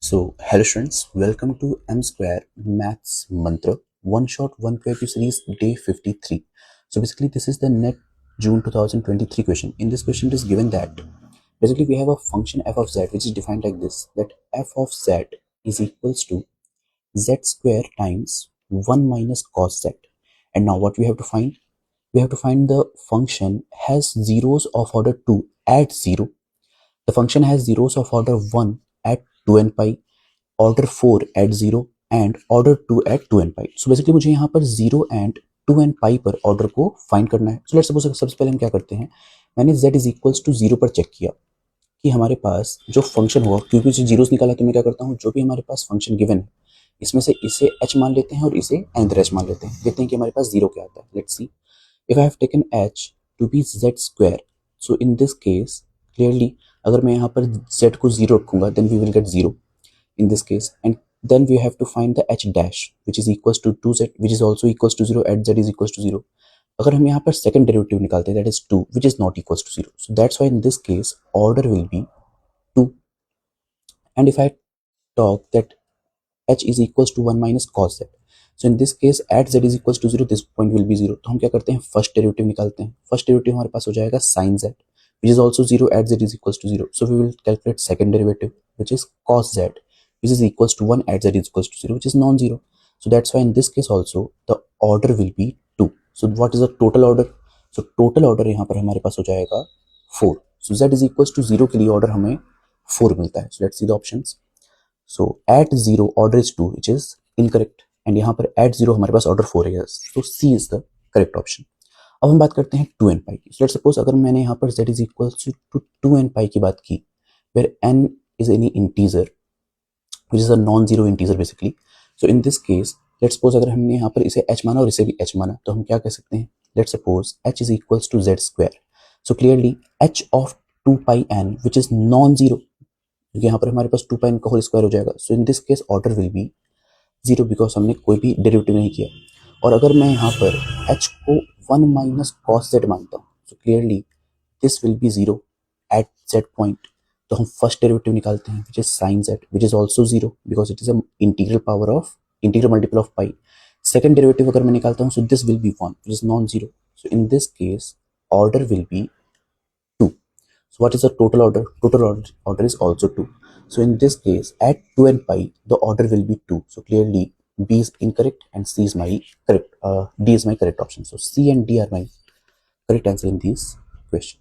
Hello students, welcome to M Square Maths Mantra One Shot One PIQ Series Day 53. So basically this is the net June 2023 question. In this question it is given that basically we have a function f of z which is defined like this, that f of z is equals to z square times 1 minus cos z. And now what we have to find? We have to find the function has zeros of order 2 at 0. The function has zeros of order 1 at 2n pi, order 4 at 0 and order 2 at 2n pi. So basically मुझे यहाँ पर 0 and 2n pi पर order को find करना है. So let's suppose सबसे पहले हम क्या करते हैं, मैंने z इज इक्वल्स टू 0 पर चेक किया कि हमारे पास जो फंक्शन होगा, क्योंकि उसे जीरोस निकाला तो मैं क्या करता हूँ, जो भी हमारे पास फंक्शन गिवन है इसमें से इसे h मान लेते हैं और इसे nth h मान लेते हैं. देखते हैं कि हमारे पास 0 क्या आता है. Let's see, if I have taken h to be z square, so in this case clearly अगर मैं यहाँ पर z को 0 रखूंगा then we will get 0 in this case, and then we have to find the h dash which is equals to 2z which is also equals to 0 at z is equals to 0. अगर हम यहाँ पर second derivative निकालते हैं that is 2 which is not equals to 0, so that's why in this case order will be 2. And if I talk that h is equals to 1 minus cos z, so in this case at z is equals to 0 this point will be 0. तो हम क्या करते हैं, first derivative निकालते हैं. First derivative हमारे पास हो जाएगा sin z which is also 0 at z is equals to 0, so we will calculate second derivative which is cos z which is equals to 1 at z is equals to 0 which is non-zero. So that's why in this case also the order will be 2. So what is the total order? So total order यहाँ पर हमारे पास हो जाएगा 4. So z is equals to 0 के लिए order हमें 4 मिलता है. So let's see the options. So at 0 order is 2 which is incorrect, and यहाँ पर at 0 हमारे पास order 4 है. So C is the correct option. अब हम बात करते हैं 2n pi की. So let's suppose अगर मैंने यहाँ पर z is equals to 2n pi की बात की, where n is any integer which is a non-zero integer basically. So in this case let's suppose अगर हमने यहाँ पर इसे h माना और इसे भी h माना तो हम क्या कह सकते हैं, let's suppose h is equals to z square. So clearly h of 2 pi n which is non-zero, क्योंकि यहाँ पर हमारे पास 2 pi n का होल स्क्वायर हो जाएगा. So in this case order will be 0 because हमने कोई भी डेरिवेटिव नहीं किया. और अगर मैं यहाँ पर h को 1 minus cos z मानता हूँ, so clearly this will be 0 at z point. तो हम फर्स्ट डेरिवेटिव निकालते हैं which is sin z which is also 0 because it is a integral multiple of pi. Second derivative अगर मैं निकालता हूँ so this will be 1 which is non-zero. So in this case order will be 2. So what is the total order? Total order is also 2. So in this case at 2n pi the order will be 2. So clearly B is incorrect and C is my correct. D is my correct option. So C and D are my correct answer in this question.